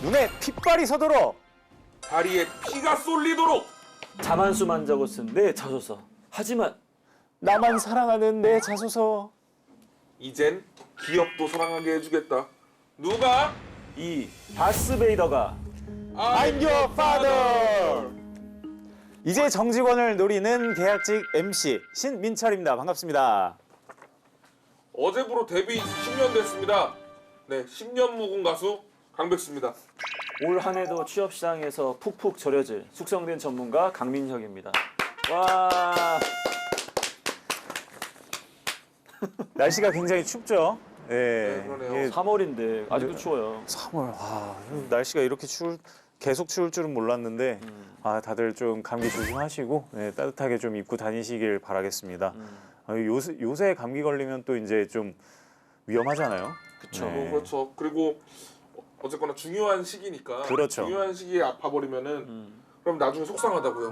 눈에 핏발이 서도록 다리에 피가 쏠리도록 자만수만 적었은 내 자소서. 하지만 나만 사랑하는 내 자소서. 이젠 기업도 사랑하게 해주겠다. 누가? 이 다스베이더가 I'm your father. 이제 정직원을 노리는 계약직 MC 신민철입니다. 반갑습니다. 어제부로 데뷔 10년 됐습니다. 네, 10년 묵은 가수 강백수입니다. 올 한 해도 취업 시장에서 푹푹 절여질 숙성된 전문가 강민혁입니다. 와. 날씨가 굉장히 춥죠? 네, 그러네요. 이게 3월인데 아직도 추워요. 3월. 날씨가 이렇게 계속 추울 줄은 몰랐는데 다들 좀 감기 조심하시고 따뜻하게 좀 입고 다니시길 바라겠습니다. 요새 감기 걸리면 또 이제 좀 위험하잖아요. 그쵸. 그렇죠. 그리고 어쨌거나 중요한 시기니까 그렇죠. 중요한 시기에 아파버리면은 그럼 나중에 속상하다고요.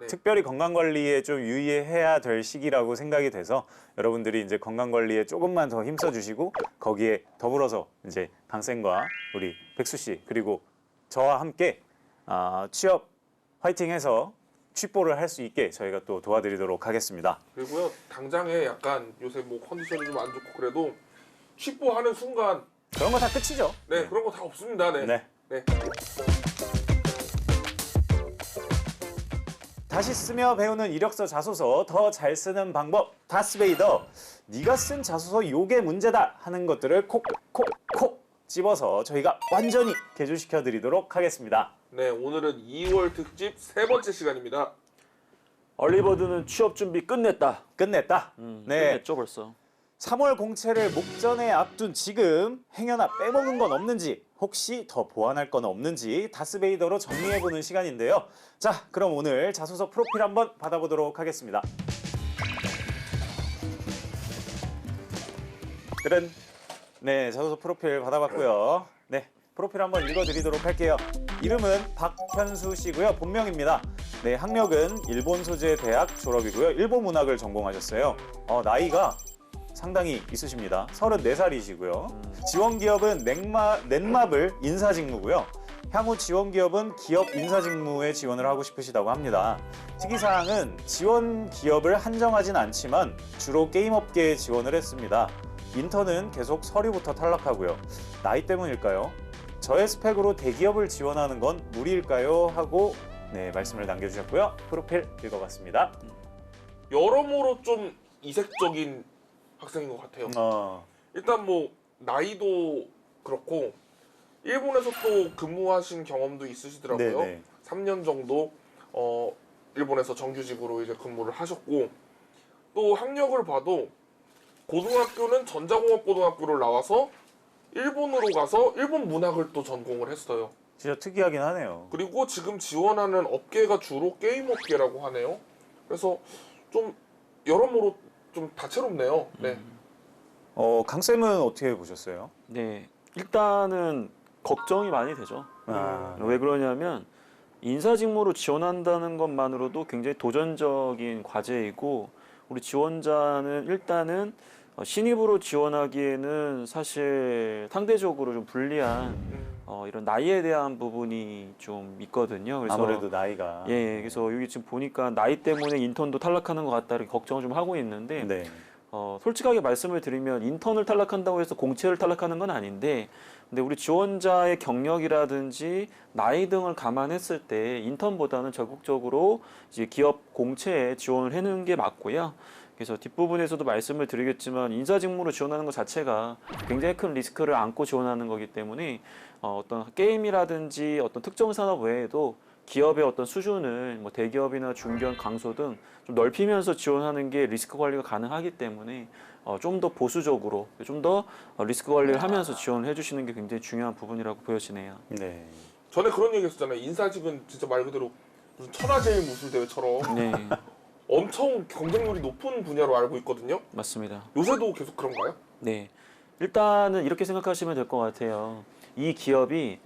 네. 특별히 건강 관리에 좀 유의해야 될 시기라고 생각이 돼서 여러분들이 이제 건강 관리에 조금만 더 힘써 주시고 거기에 더불어서 이제 강쌤과 우리 백수 씨 그리고 저와 함께 취업 화이팅해서 취뽀를 할 수 있게 저희가 또 도와드리도록 하겠습니다. 그리고요, 당장에 약간 요새 뭐 컨디션이 좀 안 좋고 그래도 취뽀하는 순간 그런 거 다 끝이죠. 네, 그런 거 다 없습니다. 네. 네. 네. 다시 쓰며 배우는 이력서 자소서 더 잘 쓰는 방법 다스베이더. 네가 쓴 자소서 요게 문제다 하는 것들을 콕콕콕 집어서 저희가 완전히 개조시켜 드리도록 하겠습니다. 네, 오늘은 2월 특집 세 번째 시간입니다. 얼리버드는 취업 준비 끝냈다. 끝냈다. 네. 끝냈죠 벌써. 3월 공채를 목전에 앞둔 지금 행여나 빼먹은 건 없는지 혹시 더 보완할 건 없는지 다스베이더로 정리해보는 시간인데요. 자, 그럼 오늘 자소서 프로필 한번 받아보도록 하겠습니다. 그런 네, 자소서 프로필 받아봤고요. 네, 프로필 한번 읽어드리도록 할게요. 이름은 박현수 씨고요. 본명입니다. 네, 학력은 일본 소재 대학 졸업이고요. 일본 문학을 전공하셨어요. 나이가 상당히 있으십니다. 34살이시고요. 지원 기업은 넷마블 인사직무고요. 향후 지원 기업은 기업 인사직무에 지원을 하고 싶으시다고 합니다. 특이사항은 지원 기업을 한정하진 않지만 주로 게임업계에 지원을 했습니다. 인턴은 계속 서류부터 탈락하고요. 나이 때문일까요? 저의 스펙으로 대기업을 지원하는 건 무리일까요? 하고 네, 말씀을 남겨주셨고요. 프로필 읽어봤습니다. 여러모로 좀 이색적인 학생인 것 같아요. 일단 뭐 나이도 그렇고 일본에서 또 근무하신 경험도 있으시더라고요. 네네. 3년 정도 일본에서 정규직으로 이제 근무를 하셨고 또 학력을 봐도 고등학교는 전자공업고등학교를 나와서 일본으로 가서 일본 문학을 또 전공을 했어요. 진짜 특이하긴 하네요. 그리고 지금 지원하는 업계가 주로 게임 업계라고 하네요. 그래서 좀 여러모로 좀 다채롭네요. 네. 강쌤은 어떻게 보셨어요? 네, 일단은 걱정이 많이 되죠. 왜 그러냐면 인사직무로 지원한다는 것만으로도 굉장히 도전적인 과제이고 우리 지원자는 일단은 신입으로 지원하기에는 사실 상대적으로 좀 불리한 이런 나이에 대한 부분이 좀 있거든요. 그래서 아무래도 나이가. 예, 그래서 여기 지금 보니까 나이 때문에 인턴도 탈락하는 것 같다 이렇게 걱정을 좀 하고 있는데 네. 솔직하게 말씀을 드리면 인턴을 탈락한다고 해서 공채를 탈락하는 건 아닌데 근데 우리 지원자의 경력이라든지 나이 등을 감안했을 때 인턴보다는 적극적으로 이제 기업 공채에 지원을 해놓은 게 맞고요. 그래서 뒷부분에서도 말씀을 드리겠지만 인사직무로 지원하는 것 자체가 굉장히 큰 리스크를 안고 지원하는 거기 때문에 어떤 게임이라든지 어떤 특정 산업 외에도 기업의 어떤 수준을 뭐 대기업이나 중견 강소 등 좀 넓히면서 지원하는 게 리스크 관리가 가능하기 때문에 좀 더 보수적으로 좀 더 리스크 관리를 하면서 지원을 해주시는 게 굉장히 중요한 부분이라고 보여지네요. 네. 전에 그런 얘기 했었잖아요. 인사직은 진짜 말 그대로 무슨 천하제일 무술대회처럼 네, 엄청 경쟁률이 높은 분야로 알고 있거든요. 맞습니다. 요새도 계속 그런가요? 네, 일단은 이렇게 생각하시면 될 것 같아요. 이 기업이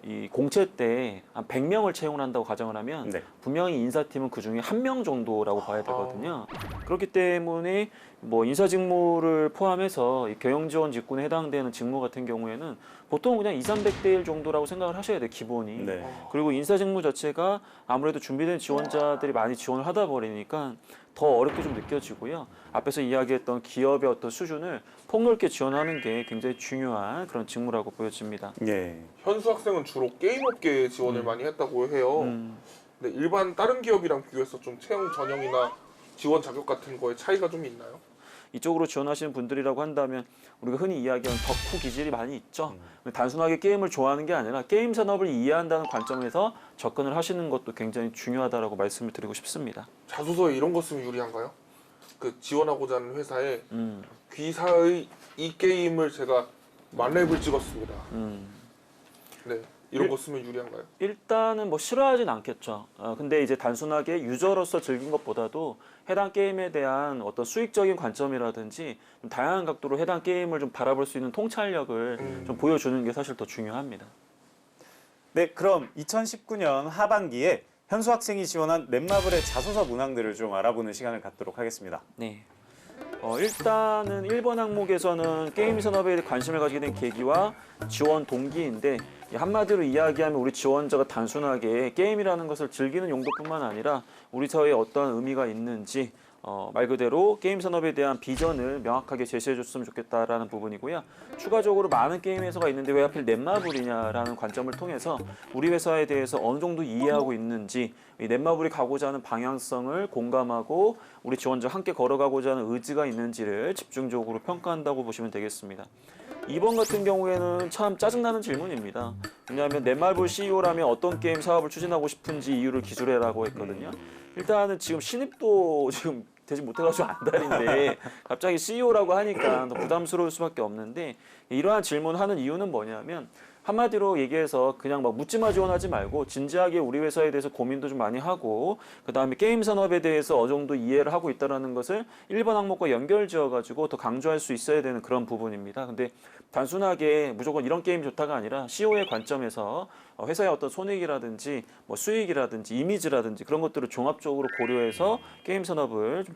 이 공채 때 한 100명을 채용을 한다고 가정을 하면 네. 분명히 인사팀은 그 중에 1명 정도라고 봐야 되거든요. 그렇기 때문에 뭐 인사직무를 포함해서 이 경영지원 직군에 해당되는 직무 같은 경우에는 보통 그냥 2, 300대 1 정도라고 생각을 하셔야 돼요, 기본이. 네. 그리고 인사직무 자체가 아무래도 준비된 지원자들이 많이 지원을 하다 보니까 더 어렵게 좀 느껴지고요. 앞에서 이야기했던 기업의 어떤 수준을 폭넓게 지원하는 게 굉장히 중요한 그런 직무라고 보여집니다. 예. 현수 학생은 주로 게임 업계에 지원을 많이 했다고 해요. 근데 일반 다른 기업이랑 비교해서 좀 채용 전형이나 지원 자격 같은 거에 차이가 좀 있나요? 이쪽으로 지원하시는 분들이라고 한다면 우리가 흔히 이야기하는 덕후 기질이 많이 있죠. 단순하게 게임을 좋아하는 게 아니라 게임 산업을 이해한다는 관점에서 접근을 하시는 것도 굉장히 중요하다라고 말씀을 드리고 싶습니다. 자소서에 이런 거 쓰면 유리한가요? 그 지원하고자 하는 회사에 귀사의 이 게임을 제가 만렙을 찍었습니다. 네, 이런 거 쓰면 유리한가요? 일단은 뭐 싫어하진 않겠죠. 근데 이제 단순하게 유저로서 즐긴 것보다도 해당 게임에 대한 어떤 수익적인 관점이라든지 좀 다양한 각도로 해당 게임을 좀 바라볼 수 있는 통찰력을 좀 보여주는 게 사실 더 중요합니다. 네, 그럼 2019년 하반기에 현수 학생이 지원한 넷마블의 자소서 문항들을 좀 알아보는 시간을 갖도록 하겠습니다. 네. 일단은 1번 항목에서는 게임 산업에 관심을 가지게 된 계기와 지원 동기인데 한마디로 이야기하면 우리 지원자가 단순하게 게임이라는 것을 즐기는 용도뿐만 아니라 우리 사회에 어떠한 의미가 있는지 말 그대로 게임 산업에 대한 비전을 명확하게 제시해 줬으면 좋겠다라는 부분이고요. 추가적으로 많은 게임 회사가 있는데 왜 하필 넷마블이냐라는 관점을 통해서 우리 회사에 대해서 어느 정도 이해하고 있는지 이 넷마블이 가고자 하는 방향성을 공감하고 우리 지원자와 함께 걸어가고자 하는 의지가 있는지를 집중적으로 평가한다고 보시면 되겠습니다. 2번 같은 경우에는 참 짜증나는 질문입니다. 왜냐하면 넷마블 CEO라면 어떤 게임 사업을 추진하고 싶은지 이유를 기술해라고 했거든요. 일단은 지금 신입도 지금 되지 못해가지고 안달인데 갑자기 CEO라고 하니까 더 부담스러울 수밖에 없는데 이러한 질문하는 이유는 뭐냐면 한마디로 얘기해서 그냥 막 묻지마 지원하지 말고 진지하게 우리 회사에 대해서 고민도 좀 많이 하고 그다음에 게임 산업에 대해서 어느 정도 이해를 하고 있다는 것을 1번 항목과 연결지어가지고 더 강조할 수 있어야 되는 그런 부분입니다. 근데 단순하게 무조건 이런 게임 좋다가 아니라 CEO의 관점에서 회사의 어떤 손익이라든지 뭐 수익이라든지 이미지라든지 그런 것들을 종합적으로 고려해서 게임 산업을 좀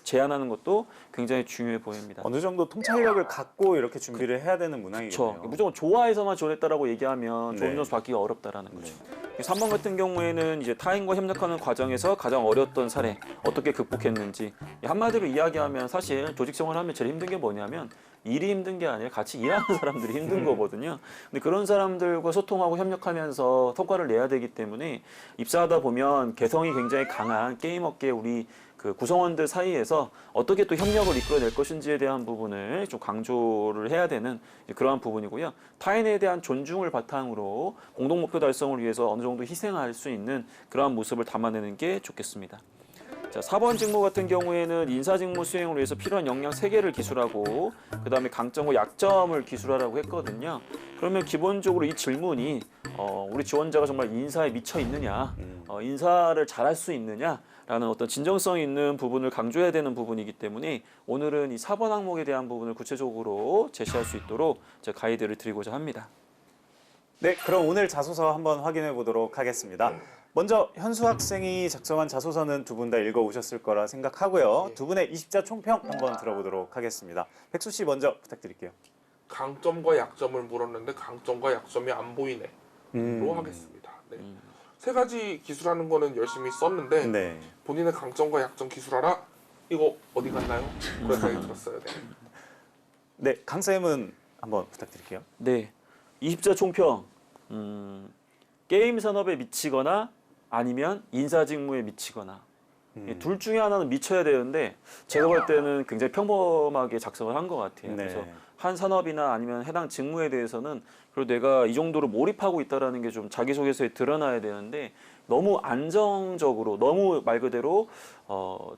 제안하는 것도 굉장히 중요해 보입니다. 어느 정도 통찰력을 갖고 이렇게 준비를 해야 되는 문항이겠네요. 그렇죠. 무조건 좋아해서만 지원했다라고 얘기하면 좋은 네. 점수 받기가 어렵다라는 거죠. 3번 같은 경우에는 이제 타인과 협력하는 과정에서 가장 어려웠던 사례 어떻게 극복했는지 한마디로 이야기하면 사실 조직 생활을 하면 제일 힘든 게 뭐냐면 일이 힘든 게 아니라 같이 일하는 사람들이 힘든 거거든요. 근데 그런 사람들과 소통하고 협력하면서 성과를 내야 되기 때문에 입사하다 보면 개성이 굉장히 강한 게임 업계 우리 그 구성원들 사이에서 어떻게 또 협력을 이끌어낼 것인지에 대한 부분을 좀 강조를 해야 되는 그러한 부분이고요. 타인에 대한 존중을 바탕으로 공동 목표 달성을 위해서 어느 정도 희생할 수 있는 그러한 모습을 담아내는 게 좋겠습니다. 자, 4번 직무 같은 경우에는 인사 직무 수행을 위해서 필요한 역량 3개를 기술하고 그다음에 강점과 약점을 기술하라고 했거든요. 그러면 기본적으로 이 질문이 우리 지원자가 정말 인사에 미쳐 있느냐, 인사를 잘할 수 있느냐라는 어떤 진정성 있는 부분을 강조해야 되는 부분이기 때문에 오늘은 이 4번 항목에 대한 부분을 구체적으로 제시할 수 있도록 제가 가이드를 드리고자 합니다. 네, 그럼 오늘 자소서 한번 확인해 보도록 하겠습니다. 먼저 현수 학생이 작성한 자소서는 두 분 다 읽어오셨을 거라 생각하고요. 두 분의 20자 총평 한번 들어보도록 하겠습니다. 백수 씨 먼저 부탁드릴게요. 강점과 약점을 물었는데 강점과 약점이 안 보이네로 하겠습니다. 네. 세 가지 기술하는 거는 열심히 썼는데 네. 본인의 강점과 약점 기술하라? 이거 어디 갔나요? 그런 생각이 들었어요. 네. 네, 강쌤은 한번 부탁드릴게요. 네, 20자 총평. 게임 산업에 미치거나 아니면 인사 직무에 미치거나 둘 중에 하나는 미쳐야 되는데 제가 볼 때는 굉장히 평범하게 작성을 한 것 같아요. 네. 그래서 한 산업이나 아니면 해당 직무에 대해서는 그리고 내가 이 정도로 몰입하고 있다라는 게 좀 자기소개서에 드러나야 되는데 너무 안정적으로 너무 말 그대로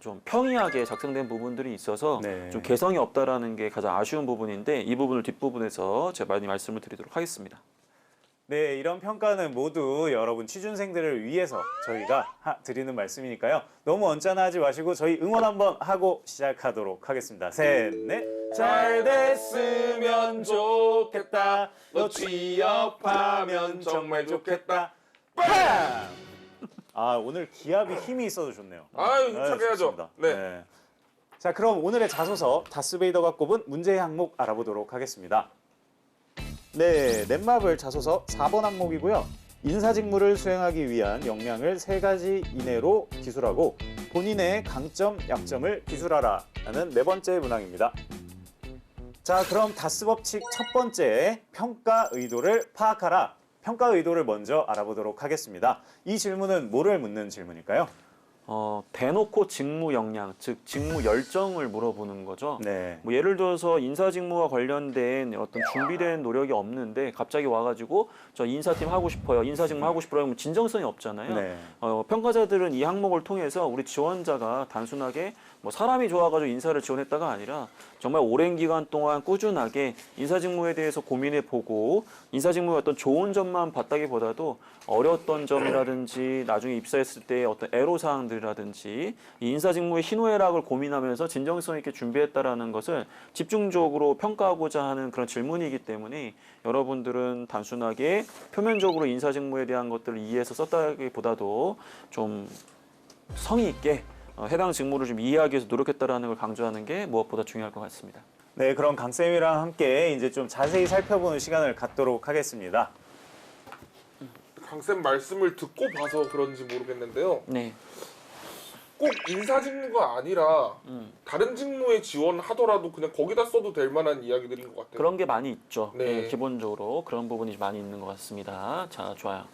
좀 평이하게 작성된 부분들이 있어서 네. 좀 개성이 없다라는 게 가장 아쉬운 부분인데 이 부분을 뒷부분에서 제가 많이 말씀을 드리도록 하겠습니다. 네, 이런 평가는 모두 여러분 취준생들을 위해서 저희가 드리는 말씀이니까요. 너무 언짢아하지 마시고 저희 응원 한번 하고 시작하도록 하겠습니다. 셋, 넷. 잘 됐으면 좋겠다. 너 취업하면 정말 좋겠다. 빰! 아, 오늘 기압이 힘이 있어서 좋네요. 아유, 힘차게 해야죠. 좋습니다. 네. 자, 그럼 오늘의 자소서 다스베이더가 꼽은 문제의 항목 알아보도록 하겠습니다. 네, 넷마블 자소서 4번 항목이고요. 인사직무를 수행하기 위한 역량을 3가지 이내로 기술하고 본인의 강점, 약점을 기술하라 라는 4번째 문항입니다. 자, 그럼 다스 법칙 첫 번째, 평가 의도를 파악하라. 평가 의도를 먼저 알아보도록 하겠습니다. 이 질문은 뭐를 묻는 질문일까요? 대놓고 직무 역량, 즉 직무 열정을 물어보는 거죠. 네. 뭐 예를 들어서 인사 직무와 관련된 어떤 준비된 노력이 없는데 갑자기 와가지고 저 인사팀 하고 싶어요, 인사 직무 하고 싶어요 하면 진정성이 없잖아요. 네. 평가자들은 이 항목을 통해서 우리 지원자가 단순하게 뭐 사람이 좋아가지고 인사를 지원했다가 아니라 정말 오랜 기간 동안 꾸준하게 인사 직무에 대해서 고민해보고 인사 직무의 어떤 좋은 점만 봤다기보다도 어려웠던 점이라든지 나중에 입사했을 때 어떤 애로사항들이라든지 이 인사 직무의 희노애락을 고민하면서 진정성 있게 준비했다라는 것을 집중적으로 평가하고자 하는 그런 질문이기 때문에 여러분들은 단순하게 표면적으로 인사 직무에 대한 것들을 이해해서 썼다기보다도 좀 성의 있게 해당 직무를 좀 이해하기 위해서 노력했다라는 걸 강조하는 게 무엇보다 중요할 것 같습니다. 네, 그럼 강쌤이랑 함께 이제 좀 자세히 살펴보는 시간을 갖도록 하겠습니다. 강쌤 말씀을 듣고 봐서 그런지 모르겠는데요. 네. 꼭 인사 직무가 아니라 다른 직무에 지원하더라도 그냥 거기다 써도 될 만한 이야기들인 것 같아요. 그런 게 많이 있죠. 네. 네, 기본적으로 그런 부분이 많이 있는 것 같습니다. 자, 좋아요.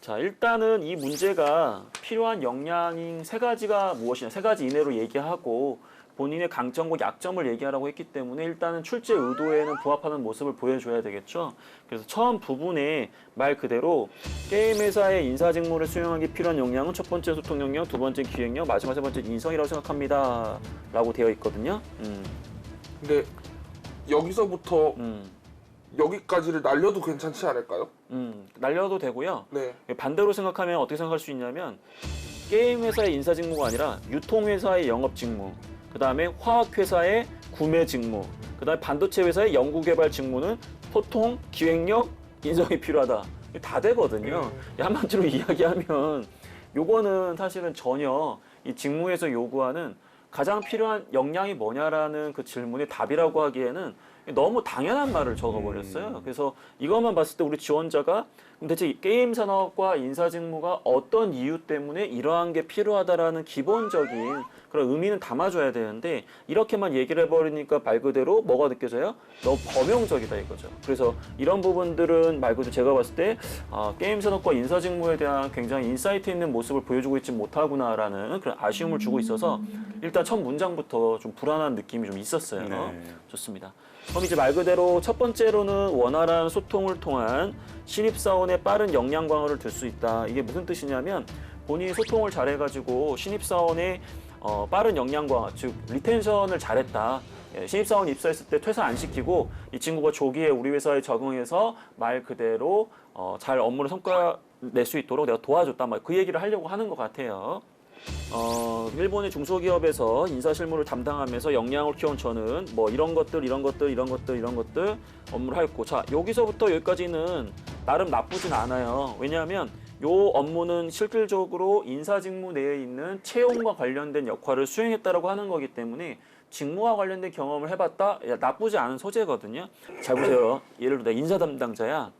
자, 일단은 이 문제가 필요한 역량인 3가지가 무엇이냐, 3가지 이내로 얘기하고 본인의 강점과 약점을 얘기하라고 했기 때문에 일단은 출제 의도에는 부합하는 모습을 보여줘야 되겠죠. 그래서 처음 부분에 말 그대로 게임 회사의 인사 직무를 수행하기 필요한 역량은 첫 번째 소통 역량, 두 번째 기획력, 마지막 3번째 인성이라고 생각합니다. 라고 되어 있거든요. 근데 여기서부터 여기까지를 날려도 괜찮지 않을까요? 날려도 되고요. 네. 반대로 생각하면 어떻게 생각할 수 있냐면 게임 회사의 인사 직무가 아니라 유통 회사의 영업 직무, 그 다음에 화학 회사의 구매 직무, 그 다음에 반도체 회사의 연구개발 직무는 소통, 기획력, 인성이 필요하다. 이게 다 되거든요. 한마디로 이야기하면 요거는 사실은 전혀 이 직무에서 요구하는 가장 필요한 역량이 뭐냐라는 그 질문의 답이라고 하기에는 너무 당연한 말을 적어버렸어요. 그래서 이것만 봤을 때 우리 지원자가 그럼 대체 게임 산업과 인사 직무가 어떤 이유 때문에 이러한 게 필요하다라는 기본적인 그런 의미는 담아줘야 되는데 이렇게만 얘기를 해버리니까 말 그대로 뭐가 느껴져요? 너무 범용적이다 이거죠. 그래서 이런 부분들은 말 그대로 제가 봤을 때 게임 산업과 인사 직무에 대한 굉장히 인사이트 있는 모습을 보여주고 있지 못하구나라는 그런 아쉬움을 주고 있어서 일단 첫 문장부터 좀 불안한 느낌이 좀 있었어요. 네. 좋습니다. 그럼 이제 말 그대로 첫 번째로는 원활한 소통을 통한 신입사원의 빠른 역량 강화를 줄 수 있다. 이게 무슨 뜻이냐면 본인이 소통을 잘해가지고 신입사원의 빠른 역량 강화, 즉 리텐션을 잘했다. 신입사원 입사했을 때 퇴사 안 시키고 이 친구가 조기에 우리 회사에 적응해서 말 그대로 잘 업무를 성과 낼 수 있도록 내가 도와줬다. 그 얘기를 하려고 하는 것 같아요. 일본의 중소기업에서 인사실무를 담당하면서 역량을 키운 저는 뭐 이런 것들 업무를 했고, 자, 여기서부터 여기까지는 나름 나쁘진 않아요. 왜냐하면 요 업무는 실질적으로 인사직무 내에 있는 채용과 관련된 역할을 수행했다라고 하는 거기 때문에 직무와 관련된 경험을 해봤다? 나쁘지 않은 소재거든요. 잘 보세요. 예를 들어 내가 인사 담당자야.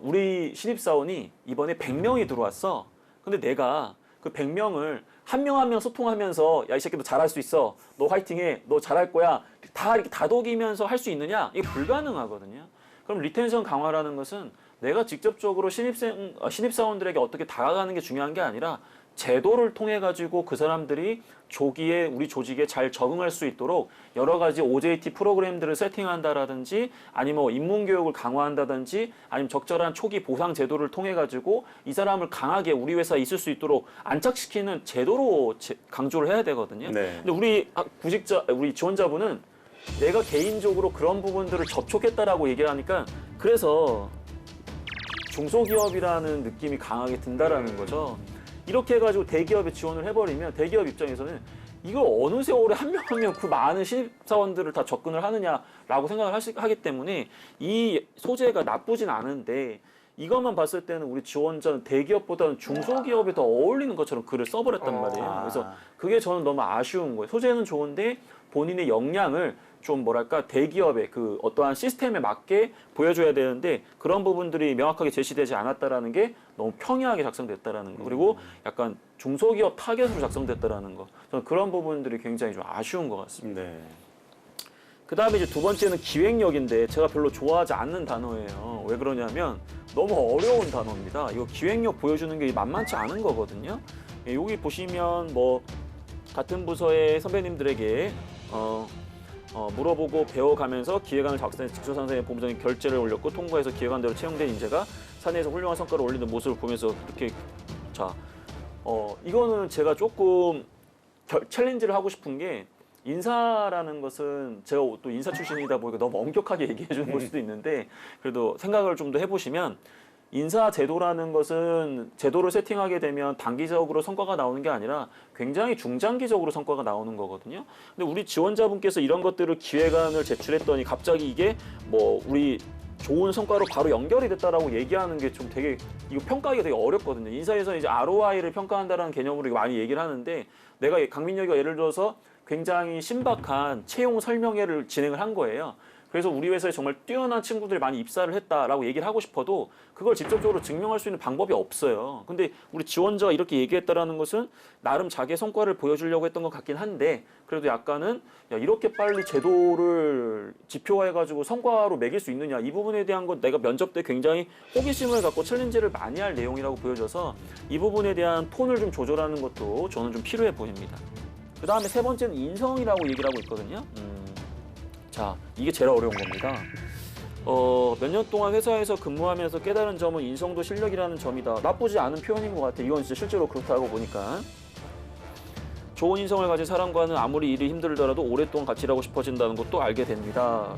우리 신입사원이 이번에 100명이 들어왔어. 근데 내가 그 100명을 한 명 한 명 소통하면서 야, 이 새끼 너 잘할 수 있어. 너 화이팅해. 너 잘할 거야. 다 이렇게 다독이면서 할 수 있느냐? 이게 불가능하거든요. 그럼 리텐션 강화라는 것은 내가 직접적으로 신입사원들에게 어떻게 다가가는 게 중요한 게 아니라 제도를 통해 가지고 그 사람들이 조기에 우리 조직에 잘 적응할 수 있도록 여러 가지 OJT 프로그램들을 세팅한다라든지 아니면 뭐 인문교육을 강화한다든지 아니면 적절한 초기 보상 제도를 통해 가지고 이 사람을 강하게 우리 회사에 있을 수 있도록 안착시키는 제도로 강조를 해야 되거든요. 네. 근데 우리 지원자분은 내가 개인적으로 그런 부분들을 접촉했다라고 얘기를 하니까 그래서 중소기업이라는 느낌이 강하게 든다라는 거죠. 이렇게 해가지고 대기업에 지원을 해버리면 대기업 입장에서는 이걸 어느 세월에 한 명 한 명 그 많은 신입사원들을 다 접근을 하느냐라고 생각을 하기 때문에 이 소재가 나쁘진 않은데 이것만 봤을 때는 우리 지원자는 대기업보다는 중소기업에 더 어울리는 것처럼 글을 써버렸단 말이에요. 그래서 그게 저는 너무 아쉬운 거예요. 소재는 좋은데 본인의 역량을 좀 뭐랄까 대기업의 그 어떠한 시스템에 맞게 보여줘야 되는데 그런 부분들이 명확하게 제시되지 않았다라는 게 너무 평이하게 작성됐다라는 거. 그리고 약간 중소기업 타겟으로 작성됐다라는 거. 저는 그런 부분들이 굉장히 좀 아쉬운 것 같습니다. 네. 그 다음에 이제 두 번째는 기획력인데 제가 별로 좋아하지 않는 단어예요. 왜 그러냐면 너무 어려운 단어입니다. 이거 기획력 보여주는 게 만만치 않은 거거든요. 예, 여기 보시면 뭐 같은 부서의 선배님들에게 물어보고 배워가면서 기획안을 작성해 직소상선의 본부장님 결재를 올렸고 통과해서 기획안대로 채용된 인재가 사내에서 훌륭한 성과를 올리는 모습을 보면서 이렇게 이거는 제가 조금 챌린지를 하고 싶은 게 인사라는 것은 제가 또 인사 출신이다 보니까 너무 엄격하게 얘기해 주는 걸 수도 있는데 그래도 생각을 좀 더 해보시면 인사 제도라는 것은 제도를 세팅하게 되면 단기적으로 성과가 나오는 게 아니라 굉장히 중장기적으로 성과가 나오는 거거든요. 근데 우리 지원자분께서 이런 것들을 기획안을 제출했더니 갑자기 이게 뭐 우리 좋은 성과로 바로 연결이 됐다라고 얘기하는 게 좀 되게 이거 평가하기가 되게 어렵거든요. 인사에서 이제 ROI를 평가한다라는 개념으로 많이 얘기를 하는데 내가 강민혁이가 예를 들어서 굉장히 신박한 채용 설명회를 진행을 한 거예요. 그래서 우리 회사에 정말 뛰어난 친구들이 많이 입사를 했다라고 얘기를 하고 싶어도 그걸 직접적으로 증명할 수 있는 방법이 없어요. 근데 우리 지원자가 이렇게 얘기했다라는 것은 나름 자기의 성과를 보여주려고 했던 것 같긴 한데 그래도 약간은 야, 이렇게 빨리 제도를 지표화해가지고 성과로 매길 수 있느냐 이 부분에 대한 건 내가 면접 때 굉장히 호기심을 갖고 챌린지를 많이 할 내용이라고 보여져서 이 부분에 대한 톤을 좀 조절하는 것도 저는 좀 필요해 보입니다. 그 다음에 세 번째는 인성이라고 얘기를 하고 있거든요. 자, 이게 제일 어려운 겁니다. 몇 년 동안 회사에서 근무하면서 깨달은 점은 인성도 실력이라는 점이다. 나쁘지 않은 표현인 것 같아. 이건 진짜 실제로 그렇다고 보니까. 좋은 인성을 가진 사람과는 아무리 일이 힘들더라도 오랫동안 같이 일하고 싶어진다는 것도 알게 됩니다.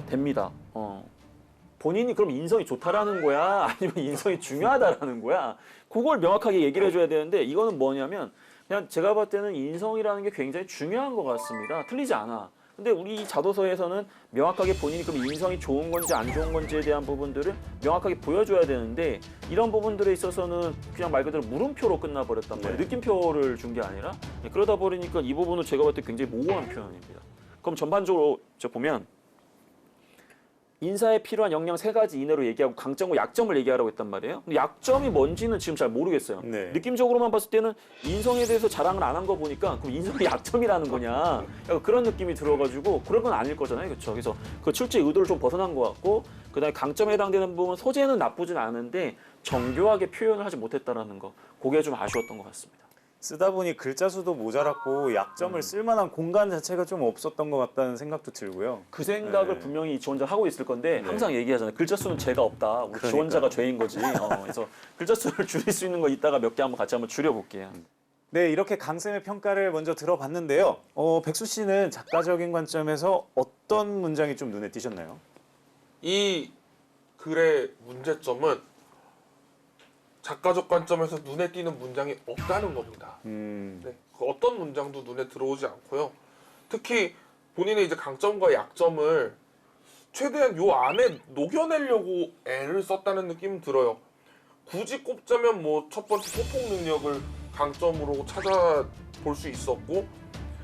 본인이 그럼 인성이 좋다라는 거야? 아니면 인성이 중요하다라는 거야? 그걸 명확하게 얘기를 해줘야 되는데 이거는 뭐냐면 그냥 제가 봤을 때는 인성이라는 게 굉장히 중요한 것 같습니다. 틀리지 않아. 근데 우리 자도서에서는 명확하게 본인이 그럼 인성이 좋은 건지 안 좋은 건지에 대한 부분들을 명확하게 보여줘야 되는데 이런 부분들에 있어서는 그냥 말 그대로 물음표로 끝나버렸단 말이에요. 느낌표를 준 게 아니라 그러다 보니까 이 부분은 제가 봤을 때 굉장히 모호한 표현입니다. 그럼 전반적으로 보면 인사에 필요한 역량 3가지 이내로 얘기하고 강점과 약점을 얘기하라고 했단 말이에요. 근데 약점이 뭔지는 지금 잘 모르겠어요. 네. 느낌적으로만 봤을 때는 인성에 대해서 자랑을 안 한 거 보니까 그럼 인성이 약점이라는 거냐 약간 그런 느낌이 들어가지고 그런 건 아닐 거잖아요. 그렇죠? 그래서 그 출제 의도를 좀 벗어난 것 같고 그다음에 강점에 해당되는 부분 소재는 나쁘진 않은데 정교하게 표현을 하지 못했다라는 거 그게 좀 아쉬웠던 것 같습니다. 쓰다 보니 글자 수도 모자랐고 약점을 쓸만한 공간 자체가 좀 없었던 것 같다는 생각도 들고요. 그 생각을 네. 분명히 지원자가 하고 있을 건데 항상 얘기하잖아요. 글자 수는 죄가 없다. 우리 그러니까요. 지원자가 죄인 거지. 그래서 글자 수를 줄일 수 있는 거 이따가 몇 개 한번 같이 한번 줄여볼게요. 네, 이렇게 강쌤의 평가를 먼저 들어봤는데요. 백수 씨는 작가적인 관점에서 어떤 문장이 좀 눈에 띄셨나요? 이 글의 문제점은 작가적 관점에서 눈에 띄는 문장이 없다는 겁니다. 네, 그 어떤 문장도 눈에 들어오지 않고요. 특히 본인의 이제 강점과 약점을 최대한 요 안에 녹여내려고 애를 썼다는 느낌은 들어요. 굳이 꼽자면 뭐 첫 번째 소통 능력을 강점으로 찾아볼 수 있었고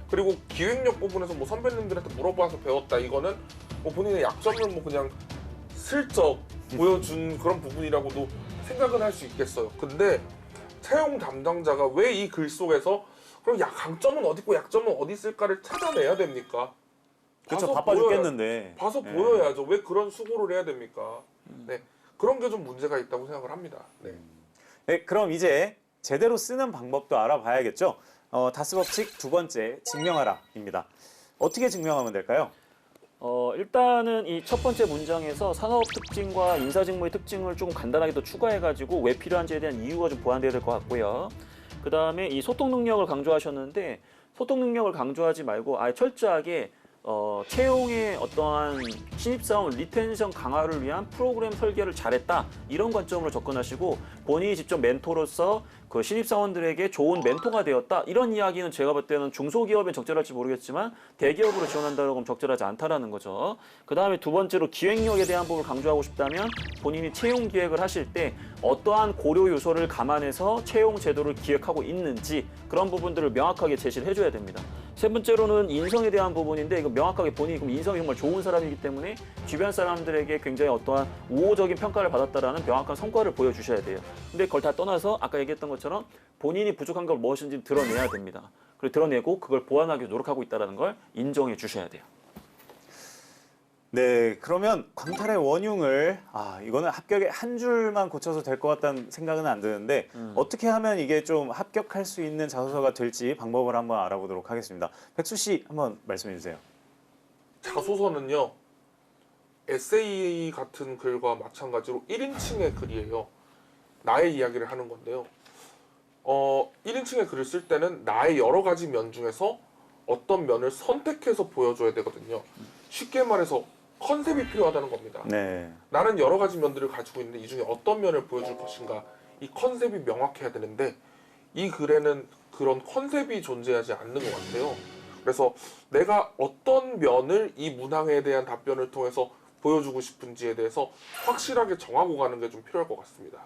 그리고 기획력 부분에서 뭐 선배님들한테 물어봐서 배웠다 이거는 뭐 본인의 약점을 뭐 그냥 슬쩍 보여준 그런 부분이라고도 생각은 할 수 있겠어요. 근데 채용 담당자가 왜 이 글 속에서 그럼 강점은 어디 있고 약점은 어디 있을까를 찾아내야 됩니까? 그렇죠. 봐서 바빠 보여야- 죽겠는데. 봐서 네. 보여야죠. 왜 그런 수고를 해야 됩니까? 네, 그런 게 좀 문제가 있다고 생각을 합니다. 네. 네, 그럼 이제 제대로 쓰는 방법도 알아봐야겠죠. 다스 법칙 두 번째, 증명하라입니다. 어떻게 증명하면 될까요? 일단은 이 첫 번째 문장에서 산업 특징과 인사 직무의 특징을 좀 간단하게 더 추가해가지고 왜 필요한지에 대한 이유가 좀 보완돼야 될 것 같고요. 그 다음에 이 소통 능력을 강조하셨는데 소통 능력을 강조하지 말고 아예 철저하게 채용의 어떠한 신입사원 리텐션 강화를 위한 프로그램 설계를 잘했다 이런 관점으로 접근하시고 본인이 직접 멘토로서 그 신입사원들에게 좋은 멘토가 되었다. 이런 이야기는 제가 볼 때는 중소기업엔 적절할지 모르겠지만 대기업으로 지원한다고 하면 적절하지 않다라는 거죠. 그 다음에 두 번째로 기획력에 대한 부분을 강조하고 싶다면 본인이 채용 기획을 하실 때 어떠한 고려 요소를 감안해서 채용 제도를 기획하고 있는지 그런 부분들을 명확하게 제시를 해줘야 됩니다. 세 번째로는 인성에 대한 부분인데 이거 명확하게 본인이 그럼 인성이 정말 좋은 사람이기 때문에 주변 사람들에게 굉장히 어떠한 우호적인 평가를 받았다라는 명확한 성과를 보여주셔야 돼요. 근데 그걸 다 떠나서 아까 얘기했던 것처럼 본인이 부족한 걸 무엇인지 드러내야 됩니다. 그리고 드러내고 그걸 보완하기 위해 노력하고 있다는 걸 인정해 주셔야 돼요. 네, 그러면 광탈의 원흉을 이거는 합격에 한 줄만 고쳐서 될 것 같다는 생각은 안 드는데 어떻게 하면 이게 좀 합격할 수 있는 자소서가 될지 방법을 한번 알아보도록 하겠습니다. 백수 씨 한번 말씀해 주세요. 자소서는요, 에세이 같은 글과 마찬가지로 1인칭의 글이에요. 나의 이야기를 하는 건데요. 1인칭의 글을 쓸 때는 나의 여러 가지 면 중에서 어떤 면을 선택해서 보여줘야 되거든요. 쉽게 말해서 컨셉이 필요하다는 겁니다. 네. 나는 여러 가지 면들을 가지고 있는데 이 중에 어떤 면을 보여줄 것인가, 이 컨셉이 명확해야 되는데 이 글에는 그런 컨셉이 존재하지 않는 것 같아요. 그래서 내가 어떤 면을 이 문항에 대한 답변을 통해서 보여주고 싶은지에 대해서 확실하게 정하고 가는 게 좀 필요할 것 같습니다.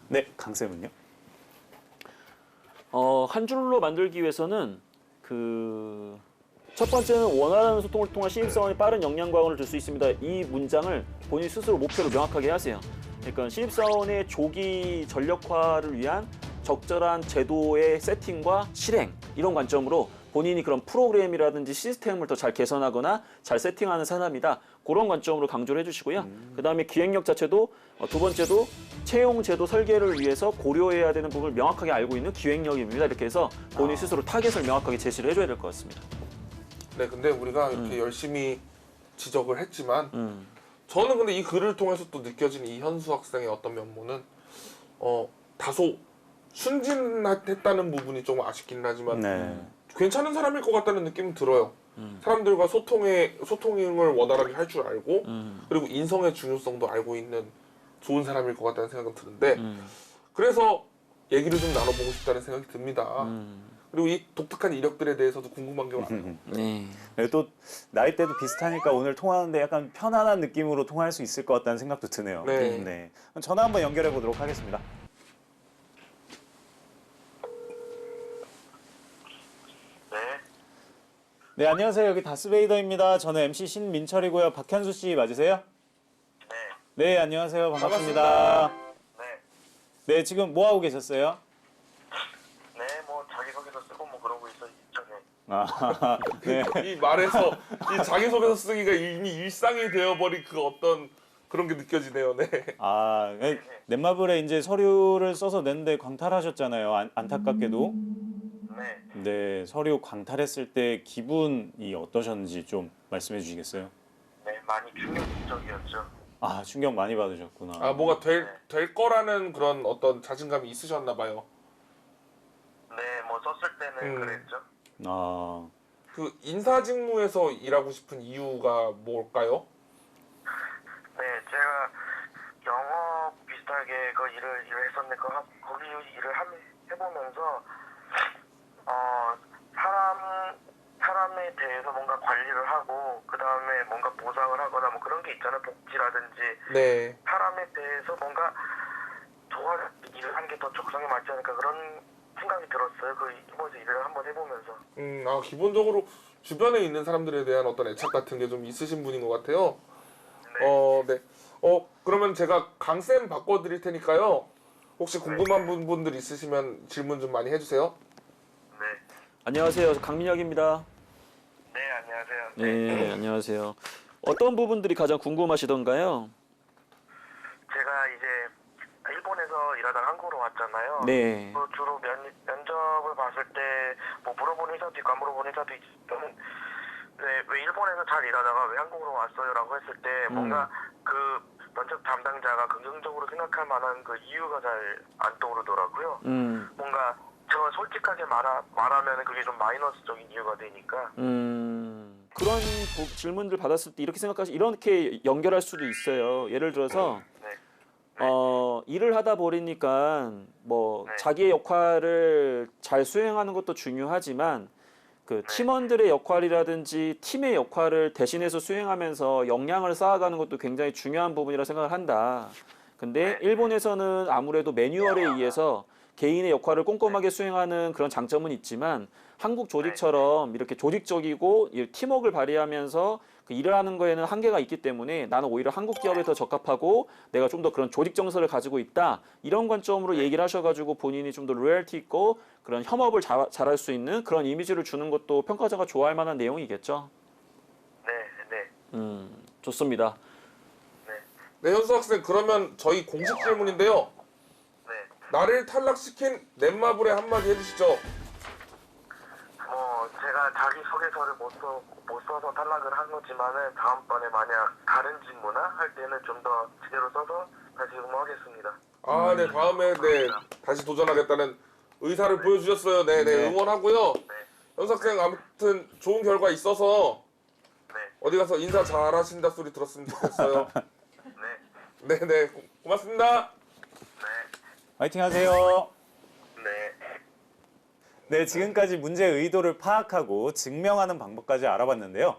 네, 강쌤은요? 한 줄로 만들기 위해서는 첫 번째는 원활한 소통을 통한 신입사원이 빠른 역량 과언을 줄 수 있습니다. 이 문장을 본인 스스로 목표를 명확하게 하세요. 그러니까 신입사원의 조기 전력화를 위한 적절한 제도의 세팅과 실행 이런 관점으로 본인이 그런 프로그램이라든지 시스템을 더 잘 개선하거나 잘 세팅하는 사람이다. 그런 관점으로 강조를 해주시고요. 그 다음에 기획력 자체도 두 번째도 채용 제도 설계를 위해서 고려해야 되는 부분을 명확하게 알고 있는 기획력입니다. 이렇게 해서 본인 스스로 타겟을 명확하게 제시를 해줘야 될 것 같습니다. 네, 근데 우리가 이렇게 열심히 지적을 했지만 저는 근데 이 글을 통해서 또 느껴지는 이 현수 학생의 어떤 면모는 다소 순진했다는 부분이 조금 아쉽긴 하지만 네. 괜찮은 사람일 것 같다는 느낌은 들어요. 사람들과 소통을 원활하게 할 줄 알고 그리고 인성의 중요성도 알고 있는 좋은 사람일 것 같다는 생각은 드는데 그래서 얘기를 좀 나눠보고 싶다는 생각이 듭니다. 그리고 이 독특한 이력들에 대해서도 궁금한 게 많아요. 네. 네, 또 나이대도 비슷하니까 오늘 통화하는데 약간 편안한 느낌으로 통화할 수 있을 것 같다는 생각도 드네요. 네. 네. 그럼 전화 한번 연결해 보도록 하겠습니다. 네, 네, 안녕하세요. 여기 다스베이더입니다. 저는 MC 신민철이고요. 박현수 씨 맞으세요? 네, 네, 안녕하세요. 반갑습니다. 네, 네, 지금 뭐 하고 계셨어요? 네, 뭐 자기소개서 쓰고 뭐 그러고 있어 전에. 아, 네. 이 말에서 이 자기소개서 쓰기가 이미 일상이 되어버린 그 어떤 그런 게 느껴지네요. 네. 넷마블에 이제 서류를 써서 냈는데 광탈하셨잖아요. 안타깝게도. 네, 네, 서류 광탈했을 때 기분이 어떠셨는지 좀 말씀해 주시겠어요? 네, 많이 충격적이었죠. 아, 충격 많이 받으셨구나. 뭐가 될 거라는 그런 어떤 자신감이 있으셨나 봐요. 네, 뭐 썼을 때는 그랬죠. 아, 그 인사직무에서 일하고 싶은 이유가 뭘까요? 네, 제가 영업 비슷하게 그 일을 했었는데 거기 일을 해보면서 사람에 대해서 뭔가 관리를 하고 그 다음에 뭔가 보상을 하거나 뭐 그런 게 있잖아요. 복지라든지 네. 사람에 대해서 뭔가 도와줄 일을 하는 게 더 적성에 맞지 않을까 그런 생각이 들었어요. 그 이번에 일을 한번 해보면서. 기본적으로 주변에 있는 사람들에 대한 어떤 애착 같은 게 좀 있으신 분인 것 같아요. 네. 네. 그러면 제가 강쌤 바꿔드릴 테니까요. 혹시 궁금한 분들 있으시면 질문 좀 많이 해주세요. 네. 안녕하세요. 강민혁입니다. 네, 안녕하세요. 네, 안녕하세요. 어떤 부분들이 가장 궁금하시던가요? 제가 이제 일본에서 일하다가 한국으로 왔잖아요. 네. 주로 면접을 봤을 때 뭐 물어보는 회사도 있고 안 물어보는 회사도 있지만 왜 일본에서 잘 일하다가 왜 한국으로 왔어요라고 했을 때 뭔가 그 면접 담당자가 긍정적으로 생각할 만한 그 이유가 잘 안 떠오르더라고요. 뭔가 저 솔직하게 말하면 그게 좀 마이너스적인 이유가 되니까. 그런 질문들 받았을 때 이렇게 이렇게 연결할 수도 있어요. 예를 들어서 네. 일을 하다 보니까 뭐 네. 자기의 역할을 잘 수행하는 것도 중요하지만 그 팀원들의 역할이라든지 팀의 역할을 대신해서 수행하면서 역량을 쌓아가는 것도 굉장히 중요한 부분이라 생각을 한다. 근데 일본에서는 아무래도 매뉴얼에 의해서 개인의 역할을 꼼꼼하게 수행하는 그런 장점은 있지만 한국 조직처럼 이렇게 조직적이고 이 팀워크를 발휘하면서 그 일을 하는 거에는 한계가 있기 때문에 나는 오히려 한국 기업에 더 적합하고 내가 좀 더 그런 조직 정서를 가지고 있다 이런 관점으로 얘기를 하셔가지고 본인이 좀 더 로열티 있고 그런 협업을 잘할 수 있는 그런 이미지를 주는 것도 평가자가 좋아할 만한 내용이겠죠. 네. 좋습니다. 네, 현수 학생 그러면 저희 공식 질문인데요. 네. 나를 탈락시킨 넷마블에 한마디 해주시죠. 제가 자기소개서를 못 써서 탈락을 한 거지만은 다음번에 만약 다른 직무나 할 때는 좀 더 제대로 써서 다시 응모하겠습니다. 아, 네, 다음에 네 다시 도전하겠다는 의사를 보여주셨어요. 네, 네, 응원하고요. 현수 학생 아무튼 좋은 결과 있어서 네. 어디 가서 인사 잘하신다 소리 들었으면 좋겠어요. 네. 네, 네, 고맙습니다. 네. 화이팅 하세요. 네. 네, 지금까지 문제의 의도를 파악하고 증명하는 방법까지 알아봤는데요.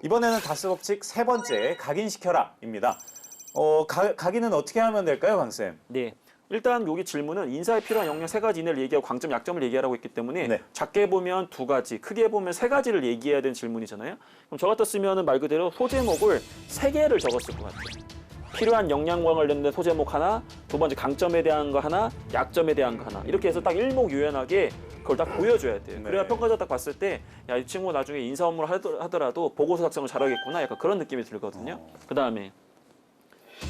이번에는 다스 법칙 세 번째, 각인시켜라입니다. 각인은 어떻게 하면 될까요, 강쌤? 네. 일단 여기 질문은 인사에 필요한 역량 세 가지 이내를 얘기하고 강점, 약점을 얘기하라고 했기 때문에 네. 작게 보면 두 가지, 크게 보면 세 가지를 얘기해야 되는 질문이잖아요. 그럼 저 같았으면 말 그대로 소제목을 세 개를 적었을 것 같아요. 필요한 역량과 관련된 소제목 하나, 두 번째 강점에 대한 거 하나, 약점에 대한 거 하나. 이렇게 해서 딱 일목요연하게 그걸 딱 보여줘야 돼요. 그래야 네. 평가자 딱 봤을 때, 야, 이 친구 나중에 인사 업무를 하더라도 보고서 작성을 잘하겠구나. 약간 그런 느낌이 들거든요. 그 다음에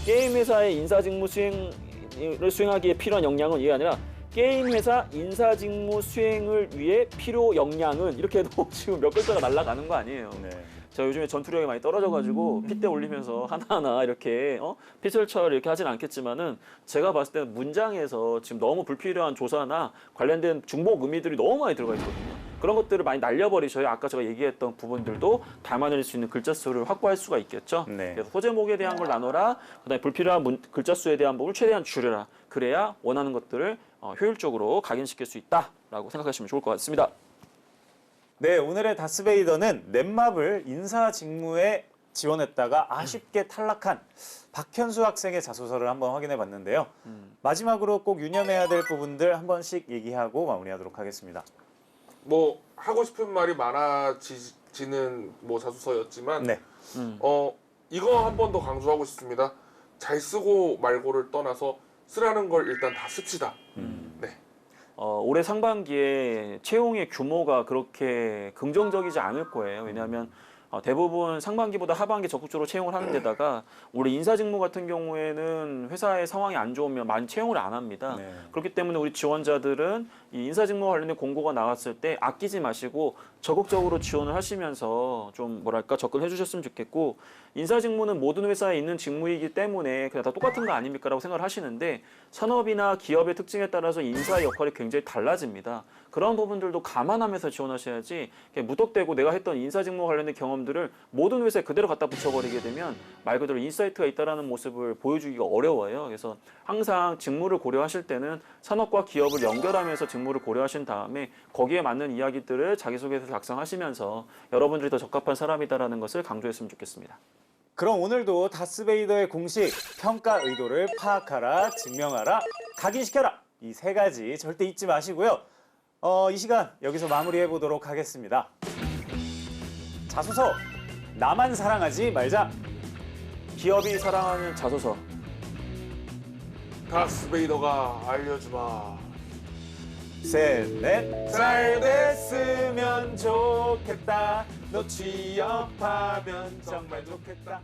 게임 회사의 인사 직무 수행을 수행하기에 필요한 역량은 이게 아니라 게임 회사 인사 직무 수행을 위해 필요 역량은 이렇게 해도 지금 몇 글자가 날아가는 거 아니에요. 네. 제가 요즘에 전투력이 많이 떨어져가지고 핏대 올리면서 하나하나 이렇게 피슬철 이렇게 하진 않겠지만은 제가 봤을 때는 문장에서 지금 너무 불필요한 조사나 관련된 중복 의미들이 너무 많이 들어가 있거든요. 그런 것들을 많이 날려버리셔야 아까 제가 얘기했던 부분들도 담아낼 수 있는 글자 수를 확보할 수가 있겠죠. 네. 그래서 소제목에 대한 걸 나눠라. 그다음에 불필요한 글자 수에 대한 부분을 최대한 줄여라. 그래야 원하는 것들을 효율적으로 각인시킬 수 있다라고 생각하시면 좋을 것 같습니다. 네, 오늘의 다스베이더는 넷마블 인사 직무에 지원했다가 아쉽게 탈락한 박현수 학생의 자소서를 한번 확인해 봤는데요. 마지막으로 꼭 유념해야 될 부분들 한 번씩 얘기하고 마무리하도록 하겠습니다. 뭐 하고 싶은 말이 많아지는 뭐 자소서였지만 네. 이거 한 번 더 강조하고 싶습니다. 잘 쓰고 말고를 떠나서 쓰라는 걸 일단 다 씁시다. 네. 올해 상반기에 채용의 규모가 그렇게 긍정적이지 않을 거예요. 왜냐하면 대부분 상반기보다 하반기 적극적으로 채용을 하는 데다가 올해 인사 직무 같은 경우에는 회사의 상황이 안 좋으면 많이 채용을 안 합니다. 네. 그렇기 때문에 우리 지원자들은 이 인사 직무와 관련된 공고가 나왔을 때 아끼지 마시고 적극적으로 지원을 하시면서 좀 뭐랄까 접근해 주셨으면 좋겠고, 인사 직무는 모든 회사에 있는 직무이기 때문에 그냥 다 똑같은 거 아닙니까라고 생각을 하시는데 산업이나 기업의 특징에 따라서 인사의 역할이 굉장히 달라집니다. 그런 부분들도 감안하면서 지원하셔야지 그냥 무턱대고 내가 했던 인사 직무 관련된 경험들을 모든 회사에 그대로 갖다 붙여버리게 되면 말 그대로 인사이트가 있다라는 모습을 보여주기가 어려워요. 그래서 항상 직무를 고려하실 때는 산업과 기업을 연결하면서 직무를 고려하신 다음에 거기에 맞는 이야기들을 자기소개서 작성하시면서 여러분들이 더 적합한 사람이다라는 것을 강조했으면 좋겠습니다. 그럼 오늘도 다스베이더의 공식 평가 의도를 파악하라, 증명하라, 각인시켜라 이 세 가지 절대 잊지 마시고요. 이 시간 여기서 마무리해 보도록 하겠습니다. 자소서 나만 사랑하지 말자. 기업이 사랑하는 자소서. 다스베이더가 알려주마. 셋, 넷. 잘 됐으면 좋겠다. 너 취업하면 정말 좋겠다.